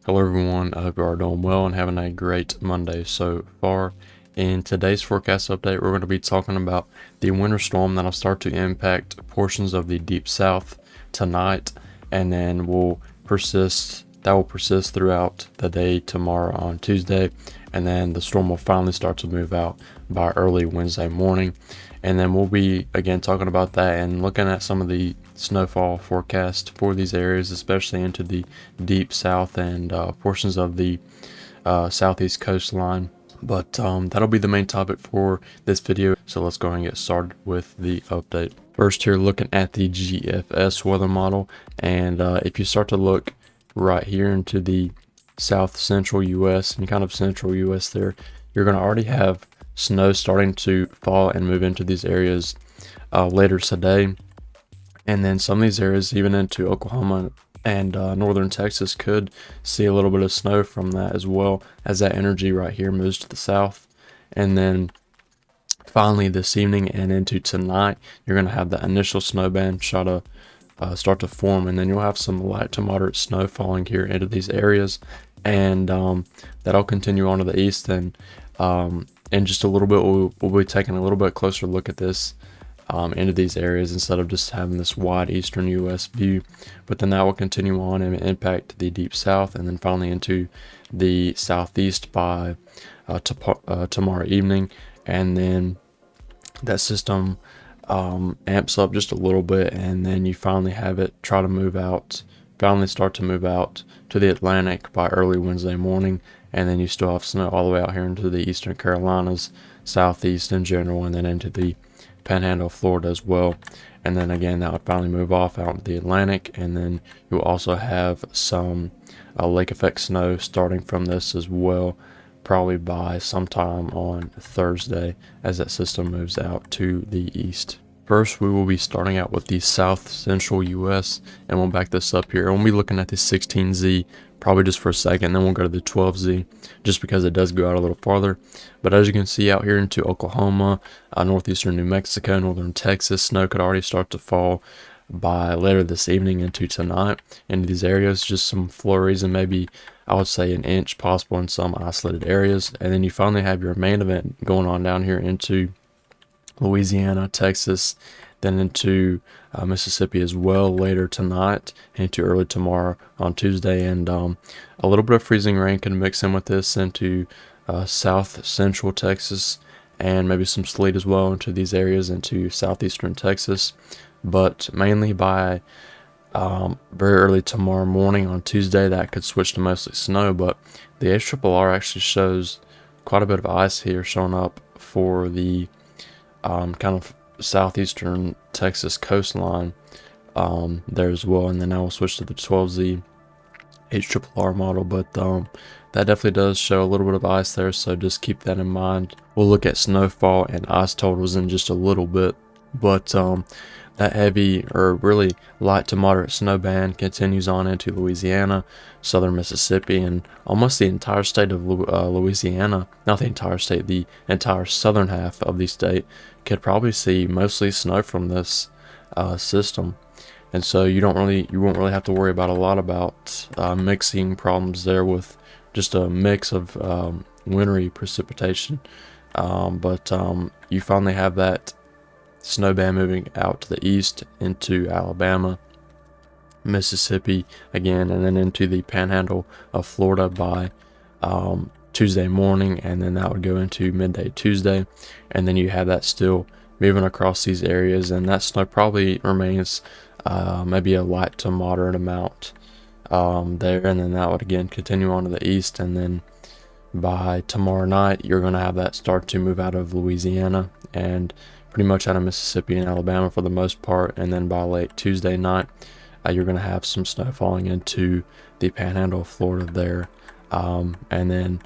Hello everyone, I hope you are doing well and having a great Monday so far. In today's forecast update, we're going to be talking about the winter storm that'll start to impact portions of the deep south tonight, and then will persist throughout the day tomorrow on Tuesday, and then the storm will finally start to move out by early Wednesday morning. And then we'll be again talking about that and looking at some of the snowfall forecast for these areas, especially into the deep south and portions of the southeast coastline. But that'll be the main topic for this video. So let's go ahead and get started with the update. First, here looking at the GFS weather model, and if you start to look right here into the south central US and kind of central US there, you're going to already have snow starting to fall and move into these areas later today. And then some of these areas, even into Oklahoma and northern Texas, could see a little bit of snow from that, as well as that energy right here moves to the south. And then finally this evening and into tonight, you're going to have the initial snow band start to form, and then you'll have some light to moderate snow falling here into these areas, and that'll continue on to the east. And in just a little bit, we'll be taking a little bit closer look at this into these areas instead of just having this wide eastern U.S. view. But then that will continue on and impact the deep south, and then finally into the southeast by tomorrow evening. And then that system amps up just a little bit, and then you finally have it start to move out to the Atlantic by early Wednesday morning. And then you still have snow all the way out here into the eastern Carolinas, southeast in general, and then into the Panhandle, Florida as well. And then again, that would finally move off out into the Atlantic, and then you'll also have some lake effect snow starting from this as well, probably by sometime on Thursday as that system moves out to the east. First, we will be starting out with the south central US, and we'll back this up here. And we'll be looking at the 16Z probably just for a second, then we'll go to the 12Z just because it does go out a little farther. But as you can see out here into Oklahoma, northeastern New Mexico, northern Texas, snow could already start to fall by later this evening into tonight into these areas. Just some flurries and maybe I would say an inch possible in some isolated areas. And then you finally have your main event going on down here into Louisiana, Texas, then into Mississippi as well later tonight, into early tomorrow on Tuesday. And a little bit of freezing rain can mix in with this into south central Texas, and maybe some sleet as well into these areas into southeastern Texas. But mainly by very early tomorrow morning on Tuesday, that could switch to mostly snow. But the HRRR actually shows quite a bit of ice here showing up for the kind of southeastern Texas coastline there as well. And then I will switch to the 12Z HRRR model, but that definitely does show a little bit of ice there, so just keep that in mind. We'll look at snowfall and ice totals in just a little bit, but that heavy or really light to moderate snow band continues on into Louisiana, southern Mississippi, and almost the entire state of Louisiana. Not the entire state, the entire southern half of the state could probably see mostly snow from this system. And so you won't really have to worry about a lot about mixing problems there with just a mix of wintry precipitation. But you finally have that snow band moving out to the east into Alabama, Mississippi again, and then into the Panhandle of Florida by Tuesday morning, and then that would go into midday Tuesday. And then you have that still moving across these areas, and that snow probably remains maybe a light to moderate amount there, and then that would again continue on to the east. And then by tomorrow night, you're going to have that start to move out of Louisiana and pretty much out of Mississippi and Alabama for the most part. And then by late Tuesday night, you're going to have some snow falling into the Panhandle of Florida there. And then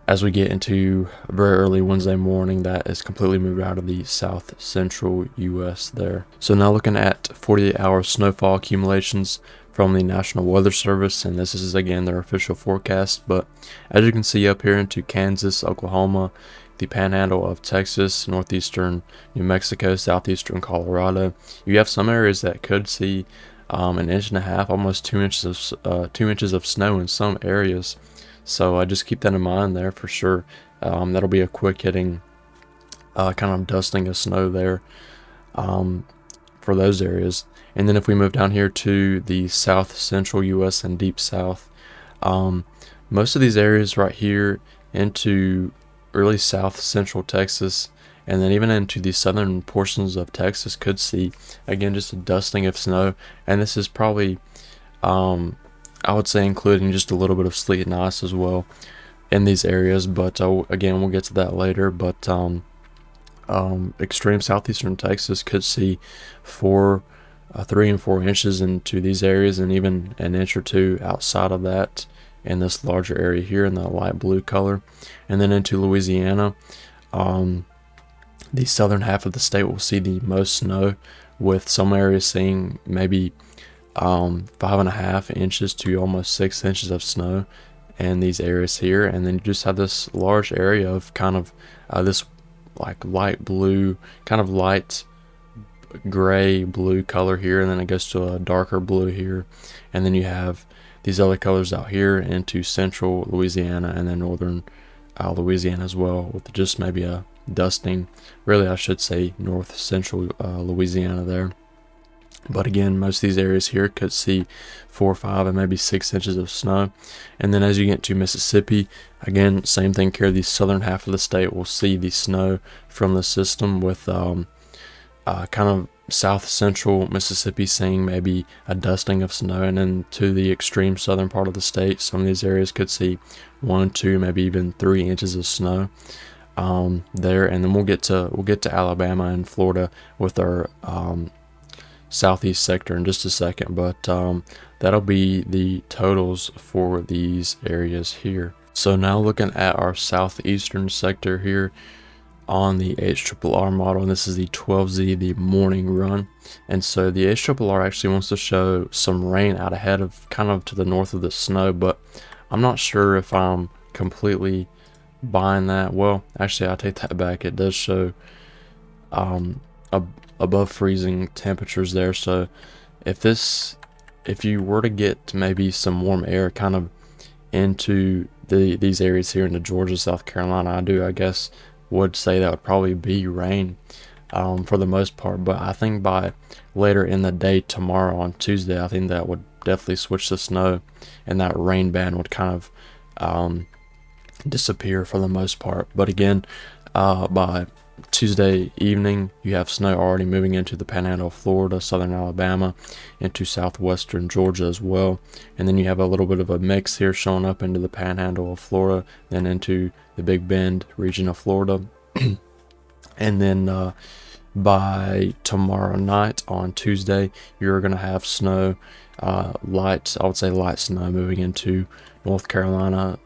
as we get into very early Wednesday morning, that is completely moved out of the south central US there. So now looking at 48-hour snowfall accumulations from the National Weather Service, and this is again their official forecast. But as you can see up here into Kansas, Oklahoma, the Panhandle of Texas, northeastern New Mexico, southeastern Colorado, you have some areas that could see an inch and a half, almost 2 inches of snow in some areas. So I just keep that in mind there for sure. That'll be a quick hitting kind of dusting of snow there for those areas. And then if we move down here to the south central US and deep south, most of these areas right here into early south central Texas, and then even into the southern portions of Texas, could see again just a dusting of snow. And this is probably I would say including just a little bit of sleet and ice as well in these areas, but again, we'll get to that later. But extreme southeastern Texas could see 3 and 4 inches into these areas, and even an inch or two outside of that in this larger area here in the light blue color. And then into Louisiana, the southern half of the state will see the most snow, with some areas seeing maybe 5.5 inches to almost 6 inches of snow in these areas here. And then you just have this large area of kind of this like light blue, kind of light gray blue color here, and then it goes to a darker blue here, and then you have these other colors out here into central Louisiana and then northern Louisiana as well, with just maybe a dusting, really I should say north central Louisiana there. But again, most of these areas here could see 4, 5, and maybe 6 inches of snow. And then as you get to Mississippi, again, same thing here. The southern half of the state will see the snow from the system, with kind of south central Mississippi seeing maybe a dusting of snow. And then to the extreme southern part of the state, some of these areas could see 1, 2, maybe even 3 inches of snow there. And then we'll get to Alabama and Florida with our southeast sector in just a second, but that'll be the totals for these areas here. So now looking at our southeastern sector here on the HRRR model, and this is the 12Z, the morning run. And so the HRRR actually wants to show some rain out ahead of kind of to the north of the snow, but I'm not sure if I'm completely buying that. Well, actually I take that back. It does show above freezing temperatures there. So if you were to get maybe some warm air kind of into these areas here into Georgia, South Carolina, I guess would say that would probably be rain for the most part. But I think by later in the day tomorrow on Tuesday, I think that would definitely switch to snow, and that rain band would kind of disappear for the most part. But again, by Tuesday evening, you have snow already moving into the panhandle of Florida, southern Alabama, into southwestern Georgia as well. And then you have a little bit of a mix here showing up into the panhandle of Florida, then into the Big Bend region of Florida. And then by tomorrow night on Tuesday, you're going to have snow, I would say light snow, moving into North Carolina,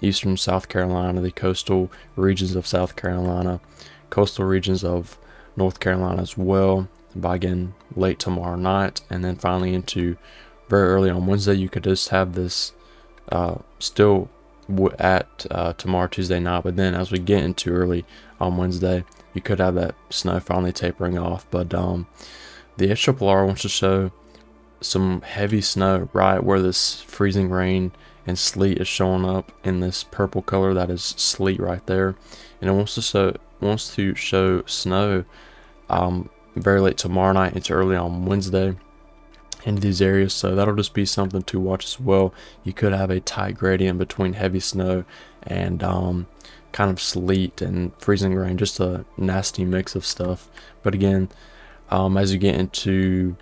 eastern South Carolina, the coastal regions of South Carolina, coastal regions of North Carolina as well, by again late tomorrow night. And then finally into very early on Wednesday, you could just have this still at tomorrow, Tuesday night. But then as we get into early on Wednesday, you could have that snow finally tapering off. But the HRRR wants to show some heavy snow right where this freezing rain and sleet is showing up in this purple color. That is sleet right there, and it wants to show snow very late tomorrow night into early on Wednesday into these areas. So that'll just be something to watch as well. You could have a tight gradient between heavy snow and kind of sleet and freezing rain, just a nasty mix of stuff. But again, as you get into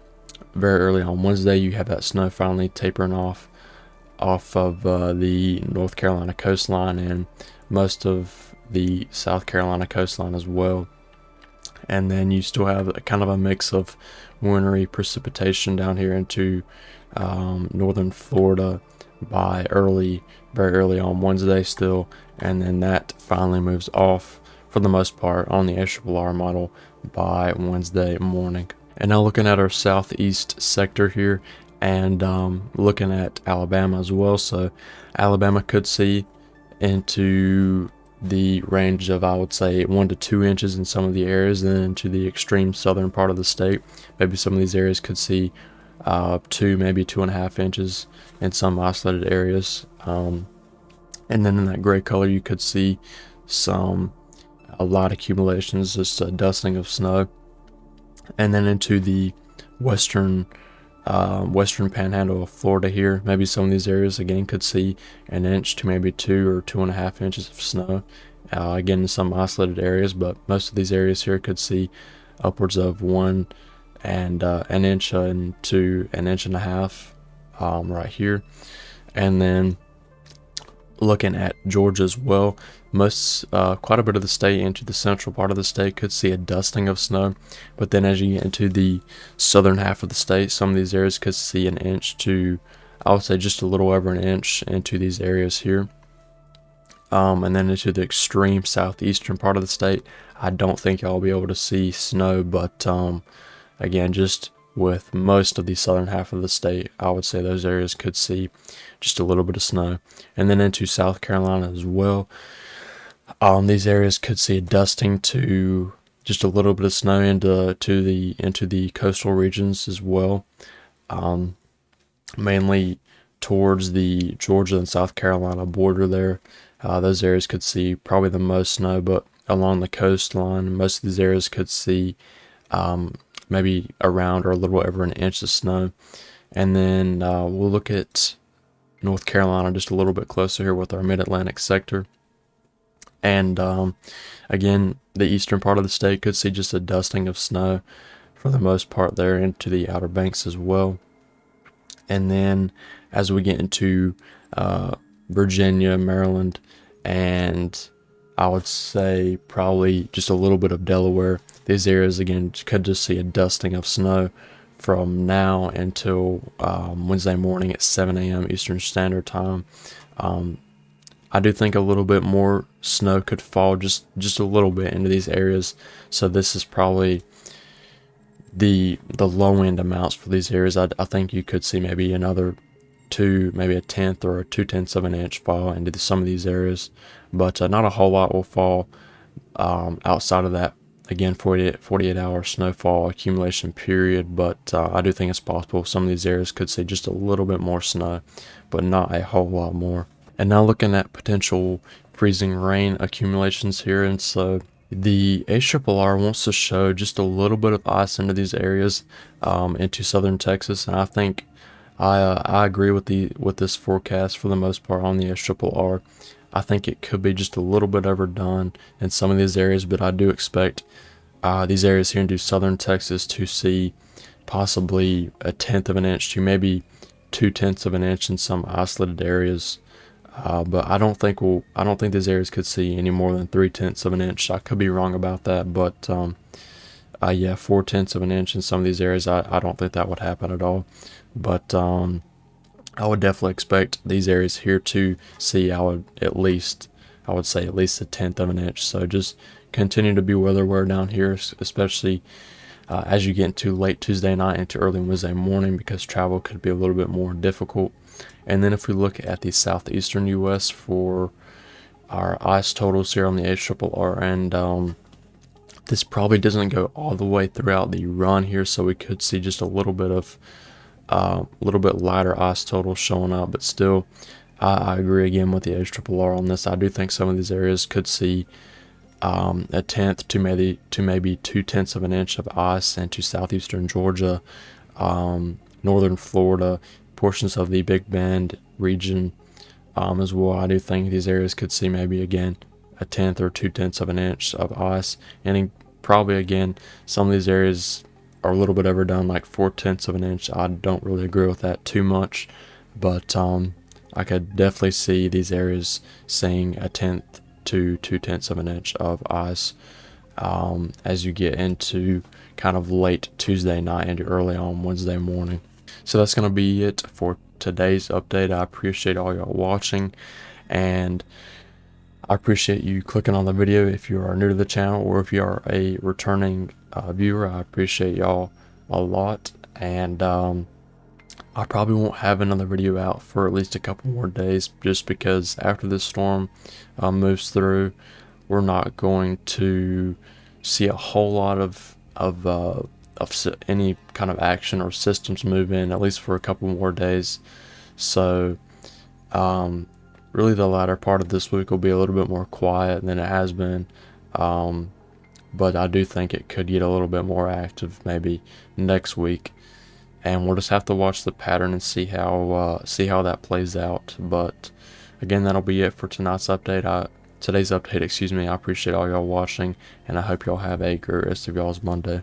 very early on Wednesday, you have that snow finally tapering off of the North Carolina coastline and most of the South Carolina coastline as well. And then you still have a kind of a mix of wintry precipitation down here into northern Florida by very early on Wednesday still, and then that finally moves off for the most part on the HRRR model by Wednesday morning. And now looking at our southeast sector here, and looking at Alabama as well. So Alabama could see into the range of, I would say, 1 to 2 inches in some of the areas, and then to the extreme southern part of the state, maybe some of these areas could see maybe 2.5 inches in some isolated areas. And then in that gray color, you could see a lot of accumulations, just a dusting of snow. And then into the western panhandle of Florida here, maybe some of these areas again could see an inch to maybe 2 or 2.5 inches of snow. Again, in some isolated areas, but most of these areas here could see upwards of 1 and an inch to an inch and a half right here. And then looking at Georgia as well, quite a bit of the state into the central part of the state could see a dusting of snow, but then as you get into the southern half of the state, some of these areas could see an inch to, I would say, just a little over an inch into these areas here. And then into the extreme southeastern part of the state, I don't think y'all will be able to see snow, but again, just with most of the southern half of the state, I would say those areas could see just a little bit of snow. And then into South Carolina as well, these areas could see a dusting to just a little bit of snow into the coastal regions as well, mainly towards the Georgia and South Carolina border there. Those areas could see probably the most snow, but along the coastline, most of these areas could see maybe around or a little over an inch of snow. And then we'll look at North Carolina just a little bit closer here with our mid-Atlantic sector. And again, the eastern part of the state could see just a dusting of snow for the most part there into the Outer Banks as well. And then as we get into Virginia, Maryland, and I would say probably just a little bit of Delaware, these areas again could just see a dusting of snow from now until Wednesday morning at 7 a.m. Eastern Standard Time. I do think a little bit more snow could fall, just a little bit into these areas. So this is probably the low end amounts for these areas. I think you could see maybe another maybe a tenth or 2/10 of an inch fall into some of these areas, but not a whole lot will fall outside of that. Again, 48-hour snowfall accumulation period, but I do think it's possible some of these areas could see just a little bit more snow, but not a whole lot more. And now looking at potential freezing rain accumulations here, and so the ARRR wants to show just a little bit of ice into these areas into southern Texas, and I think I agree with this forecast for the most part on the ARRR. I think it could be just a little bit overdone in some of these areas, but I do expect these areas here into southern Texas to see possibly a tenth of an inch to maybe 2/10 of an inch in some isolated areas. But I don't think these areas could see any more than 3/10 of an inch. I could be wrong about that, but yeah, 4/10 of an inch in some of these areas, I don't think that would happen at all. But I would definitely expect these areas here to see, I would say at least a tenth of an inch. So just continue to be weather aware down here, especially as you get into late Tuesday night into early Wednesday morning, because travel could be a little bit more difficult. And then if we look at the southeastern U.S. for our ice totals here on the ARRR, and this probably doesn't go all the way throughout the run here, so we could see just a little bit lighter ice totals showing up, but still, I agree again with the ARRR on this. I do think some of these areas could see a tenth to maybe 2/10 of an inch of ice into southeastern Georgia, northern Florida, portions of the Big Bend region as well. I do think these areas could see maybe again a tenth or 2/10 of an inch of ice, and probably again some of these areas are a little bit overdone, like 4/10 of an inch. I don't really agree with that too much, but I could definitely see these areas seeing a tenth to 2/10 of an inch of ice as you get into kind of late Tuesday night into early on Wednesday morning. So that's going to be it for today's update. I appreciate all y'all watching, and I appreciate you clicking on the video if you are new to the channel, or if you are a returning viewer. I appreciate y'all a lot, and I probably won't have another video out for at least a couple more days, just because after this storm moves through, we're not going to see a whole lot of any kind of action or systems moving, at least for a couple more days. So really the latter part of this week will be a little bit more quiet than it has been. But I do think it could get a little bit more active maybe next week, and we'll just have to watch the pattern and see how that plays out. But again, that'll be it for today's update. Excuse me. I appreciate all y'all watching, and I hope y'all have a great rest of y'all's Monday.